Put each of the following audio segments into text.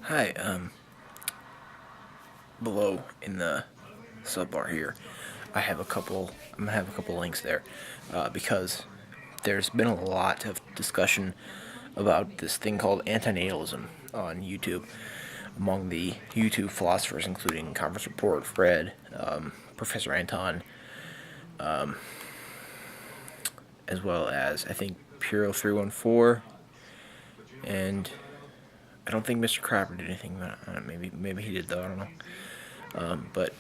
Hi, below in the sub bar here, I'm gonna have a couple links there, because there's been a lot of discussion about this thing called antinatalism on YouTube among the YouTube philosophers, including Conference Report, Fred, Professor Anton, as well as I think Puro 314, and I don't think Mr. Crapper did anything. Maybe he did though. I don't know. But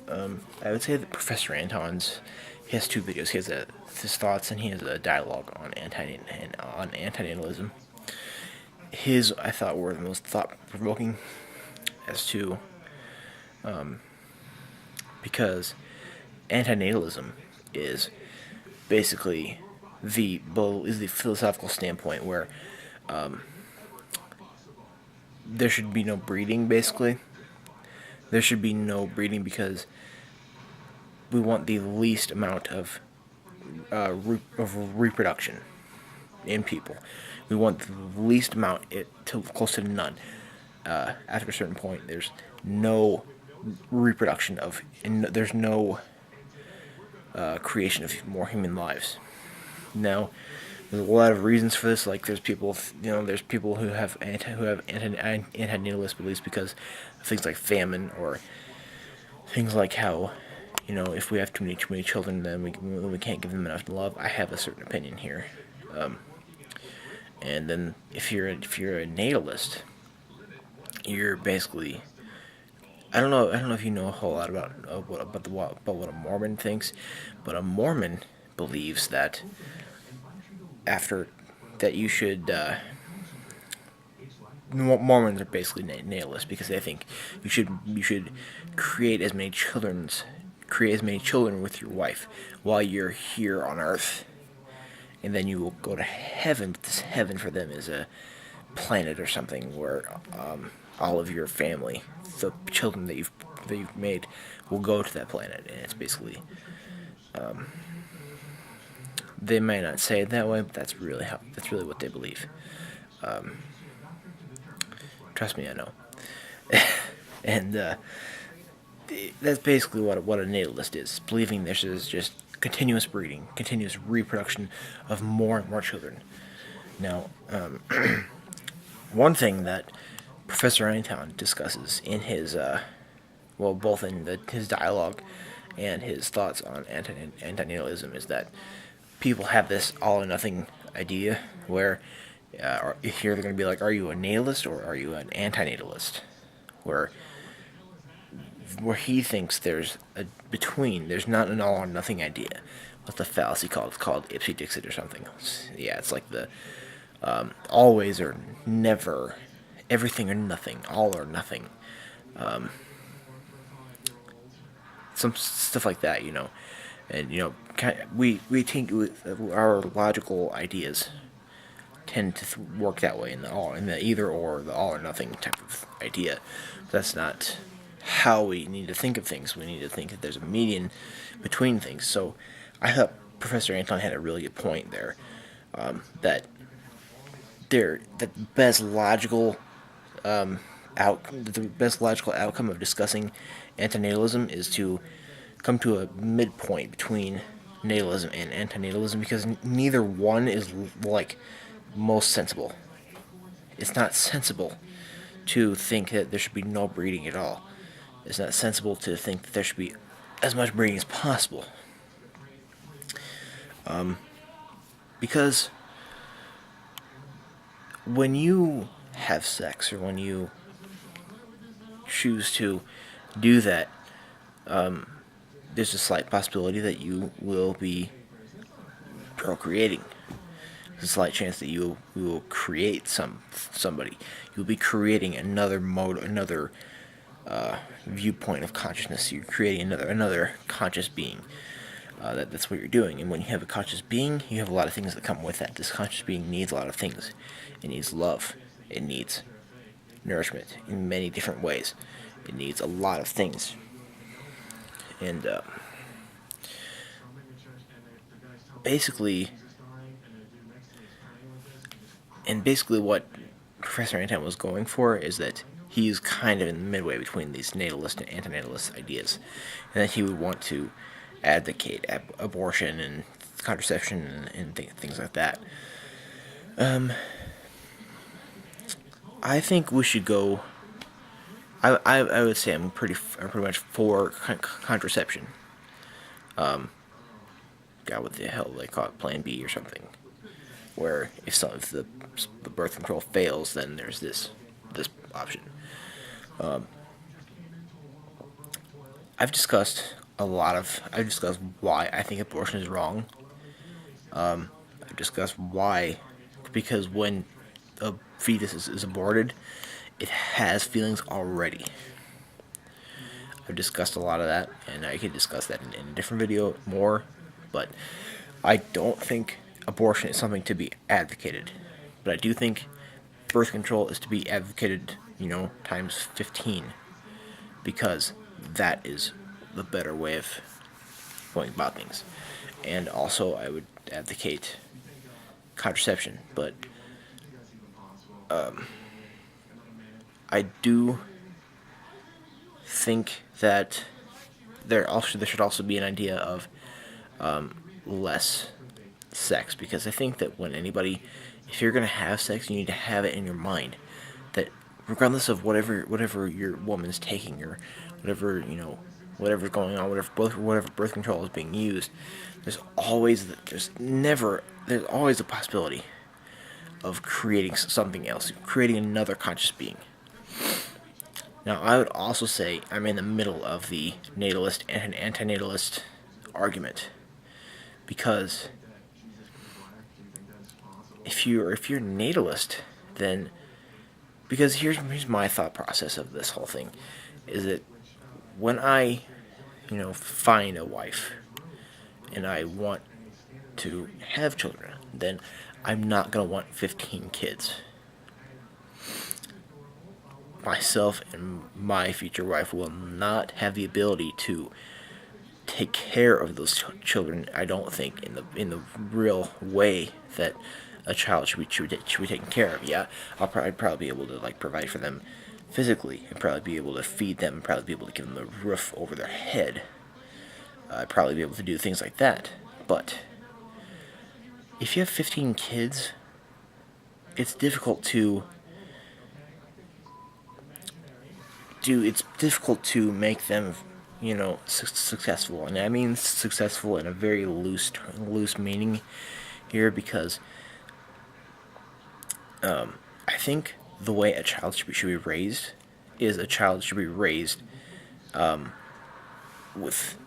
I would say that Professor Anton's he has two videos. He has his thoughts and he has a dialogue on antinatalism. His I thought were the most thought provoking as to because antinatalism is basically the philosophical standpoint where there should be no breeding. Basically, there should be no breeding because we want the least amount of reproduction in people. We want the least amount to close to none. After a certain point, there's no reproduction of, and there's no creation of more human lives. Now, there's a lot of reasons for this. Like there's people, there's people who have anti-natalist beliefs because of things like famine or things like how, if we have too many children, then we can't give them enough love. I have a certain opinion here, and then if you're a natalist, you're basically I don't know if you know a whole lot about what a Mormon thinks, but a Mormon believes that after that you should Mormons are basically natalists because they think you should create as many children with your wife while you're here on Earth, and then you will go to heaven. But this heaven for them is a planet or something where all of your family, the children that you've made, will go to that planet, and it's basically they may not say it that way, but that's really what they believe. Trust me, I know. And that's basically what a natalist is, believing this is just continuous breeding, continuous reproduction of more and more children. Now, one thing that Professor Anton discusses in his, both in his dialogue and his thoughts on antinatalism is that people have this all or nothing idea where here they're going to be like, are you a natalist or are you an antinatalist? Where he thinks there's a between. There's not an all or nothing idea. What's the fallacy called? It's called ipsy dixit or something. Yeah, it's like the always or never, everything or nothing, all or nothing, some stuff like that, and we think with our logical ideas tend to work that way in the either or, the all or nothing type of idea. That's not how we need to think of things. We need to think that there's a median between things. So I thought Professor Anton had a really good point there, that the best logical the best logical outcome of discussing antinatalism is to come to a midpoint between natalism and antinatalism because neither one is like most sensible. It's not sensible to think that there should be no breeding at all. It's not sensible to think that there should be as much breeding as possible. Because when you have sex or when you choose to do that, there's a slight possibility that you will be procreating. There's a slight chance that you will create somebody. You'll be creating another mode, another viewpoint of consciousness. You're creating another conscious being. That's what you're doing. And when you have a conscious being, you have a lot of things that come with that. This conscious being needs a lot of things. It needs love. It needs nourishment in many different ways. It needs a lot of things. And basically, what Professor Anton was going for is that he's kind of in the midway between these natalist and antinatalist ideas, and that he would want to advocate abortion and contraception and things like that. I think we should go. I would say I'm pretty much for contraception. God, what the hell they call it, Plan B or something, where if the birth control fails, then there's this option. I've discussed I've discussed why I think abortion is wrong. I've discussed why, because when a fetus is aborted, it has feelings already. I've discussed a lot of that, and I could discuss that in a different video more, but I don't think abortion is something to be advocated. But I do think birth control is to be advocated, times 15, because that is the better way of going about things. And also, I would advocate contraception, but I do think that there should also be an idea of less sex, because I think that if you're gonna have sex, you need to have it in your mind that regardless of whatever your woman's taking, or whatever's going on, whatever birth control is being used, there's always a possibility of creating something else, creating another conscious being. Now, I would also say I'm in the middle of the natalist and antinatalist argument, because if you're natalist, then because here's my thought process of this whole thing, is that when I find a wife and I want to have children, then I'm not gonna want 15 kids. Myself and my future wife will not have the ability to take care of those children. I don't think in the real way that a child should be taken care of. Yeah, I'd probably be able to provide for them physically, and probably be able to feed them, probably be able to give them a roof over their head. I'd probably be able to do things like that. But if you have 15 kids, it's difficult to make them, successful. And I mean successful in a very loose meaning here, because I think the way a child should be raised is a child should be raised with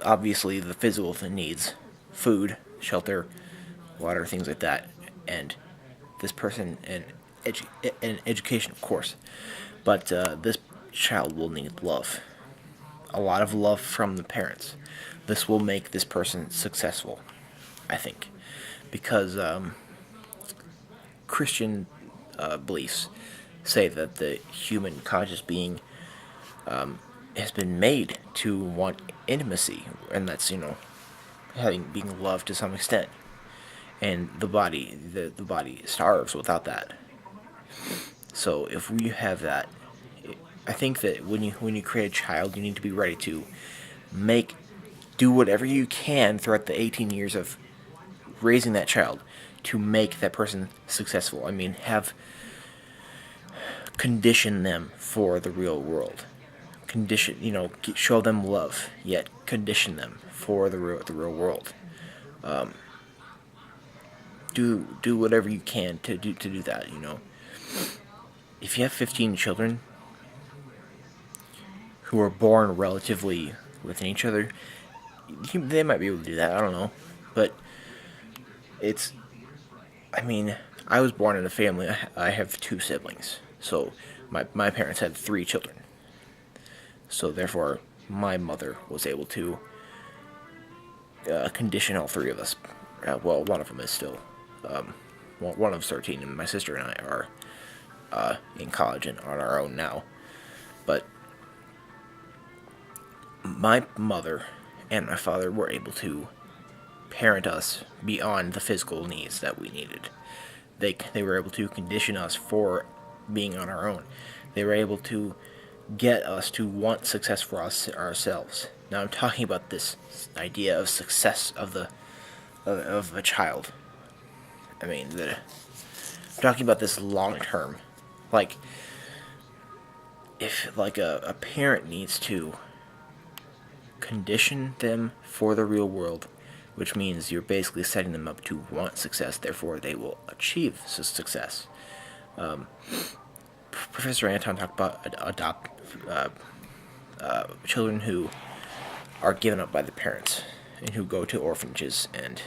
obviously the physical needs, food, shelter, water, things like that, and this person and education, of course. But this child will need love, a lot of love from the parents. This will make this person successful, I think, because Christian beliefs say that the human conscious being has been made to want intimacy, and that's being loved to some extent, and the body starves without that. So if we have that, I think that when you create a child, you need to be ready to do whatever you can throughout the 18 years of raising that child to make that person successful. I mean, condition them for the real world. Show them love, yet condition them for the real world. Do whatever you can to do that. If you have 15 children who are born relatively within each other, they might be able to do that. I don't know, but I was born in a family. I have 2 siblings, so my parents had 3 children. So therefore, my mother was able to condition all 3 of us. Well, one of them is still, one of them's 13, and my sister and I are in college and on our own now. But my mother and my father were able to parent us beyond the physical needs that we needed. They were able to condition us for being on our own. They were able to get us to want success for us ourselves. Now I'm talking about this idea of success of a child. I mean, I'm talking about this long term. Like, if like a parent needs to condition them for the real world, which means you're basically setting them up to want success, therefore they will achieve success. Professor Anton talked about children who are given up by the parents and who go to orphanages and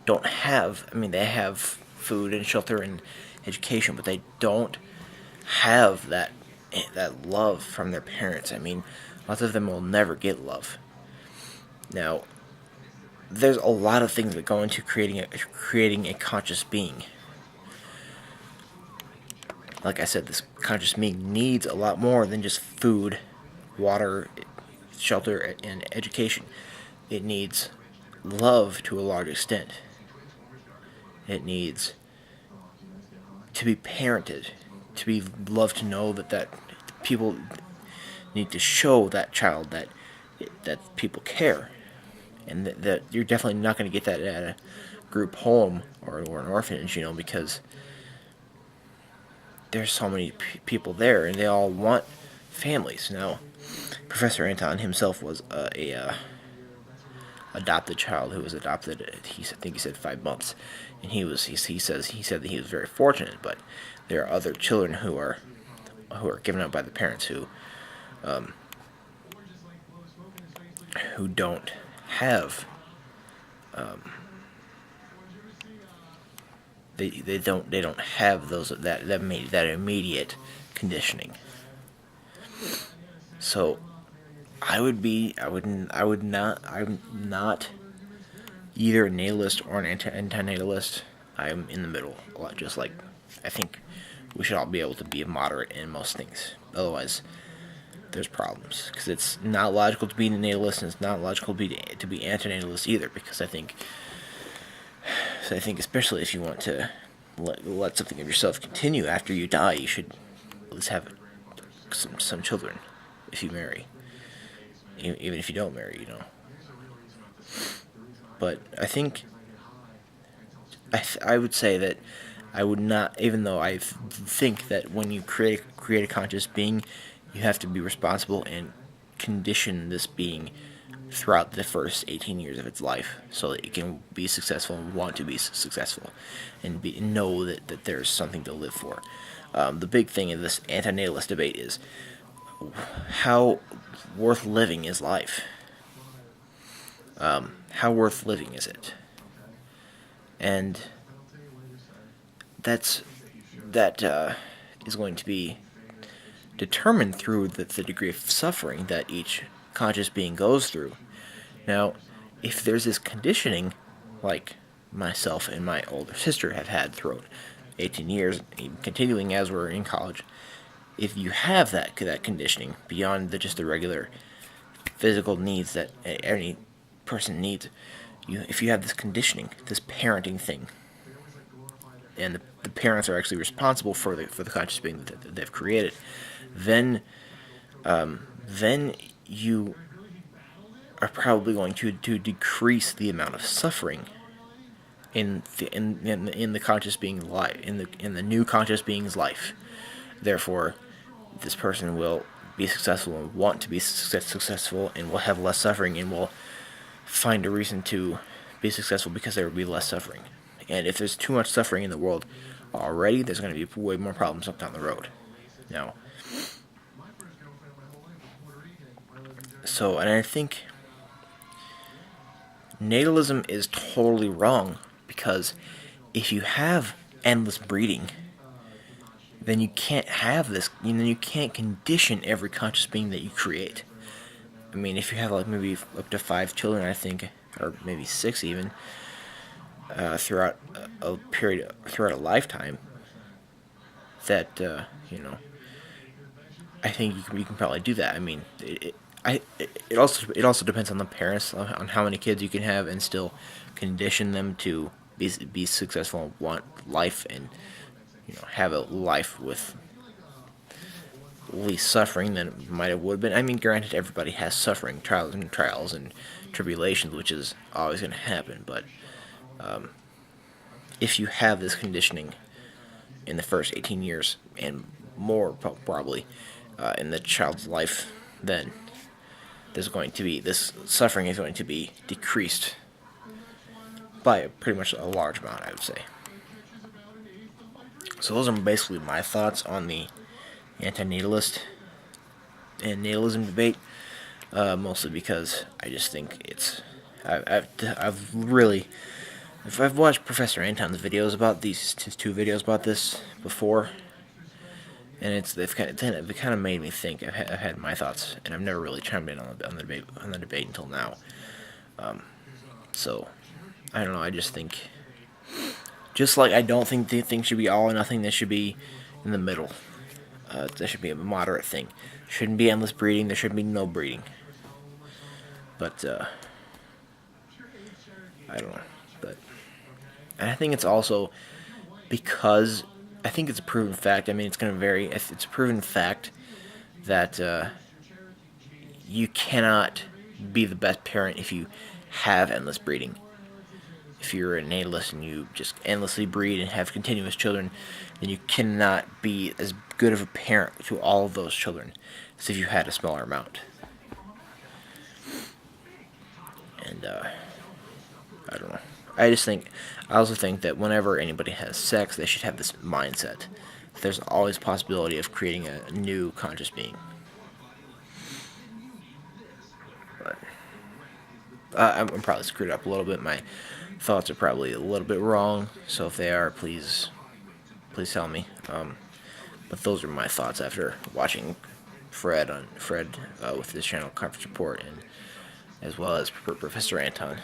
don't have, I mean, they have food and shelter and education, but they don't have that love from their parents. I mean, lots of them will never get love. Now, there's a lot of things that go into creating a conscious being. Like I said, this conscious being needs a lot more than just food, water, shelter, and education. It needs love to a large extent. It needs to be parented, to be loved, to know that people need to show that child that people care, and that you're definitely not going to get that at a group home or an orphanage, because there's so many people there, and they all want families. Now, Professor Anton himself was a adopted child who was adopted. I think he said 5 months, and he said that he was very fortunate. But there are other children who are given up by the parents who don't have they don't have that immediate conditioning. So I'm not either a natalist or an antinatalist. I'm in the middle, a lot, just like I think we should all be able to be moderate in most things. Otherwise, there's problems, because it's not logical to be a natalist, and it's not logical to be antinatalist either. Because I think especially if you want to let something of yourself continue after you die, you should at least have some children if you marry, even if you don't marry, But I think I would say that I would not, even though I think that when you create a conscious being, you have to be responsible and condition this being throughout the first 18 years of its life, so that it can be successful and want to be successful, and know that there's something to live for. The big thing in this antinatalist debate is how worth living is life. How worth living is it? And that is going to be determined through the degree of suffering that each conscious being goes through. Now, if there's this conditioning, like myself and my older sister have had throughout 18 years, even continuing as we're in college, if you have that conditioning beyond just the regular physical needs that any person needs, if you have this conditioning, this parenting thing, and the parents are actually responsible for the conscious being that they've created, then you are probably going to decrease the amount of suffering in the conscious being's life, in the new conscious being's life. Therefore, this person will be successful and want to be successful, and will have less suffering, and will find a reason to be successful because there will be less suffering. And if there's too much suffering in the world already, there's going to be way more problems up down the road. Now, and I think natalism is totally wrong, because if you have endless breeding, then you can't have this. You can't condition every conscious being that you create. I mean, if you have like maybe up to 5 children, I think, or maybe 6 even, throughout a lifetime, that I think you can probably do that. I mean, it also depends on the parents, on how many kids you can have and still condition them to be successful and want life, and have a life with least suffering than it might have would have been. I mean, granted, everybody has suffering, trials and tribulations, which is always going to happen. But if you have this conditioning in the first 18 years and more, probably in the child's life, then there's going to be this suffering is going to be decreased by pretty much a large amount, I would say. So those are basically my thoughts on the antinatalist and natalism debate. Mostly because I just think it's I've really I've watched Professor Anton's videos about these two videos about this before, and they've kind of made me think. I've had my thoughts, and I've never really chimed in on the debate until now. So I don't know. I just think, just like I don't think things should be all or nothing. They should be in the middle. There should be a moderate thing. Shouldn't be endless breeding. There shouldn't be no breeding. But I don't know. But and I think it's also because I think it's a proven fact. I mean, it's going to vary. It's a proven fact that you cannot be the best parent if you have endless breeding. If you're a natalist and you just endlessly breed and have continuous children, then you cannot be as good of a parent to all of those children as if you had a smaller amount. And I don't know. I also think that whenever anybody has sex, they should have this mindset. There's always a possibility of creating a new conscious being. But I'm probably screwed up a little bit. My thoughts are probably a little bit wrong, so if they are, please tell me. But those are my thoughts after watching Fred with this channel Conference Report, and as well as Professor Anton.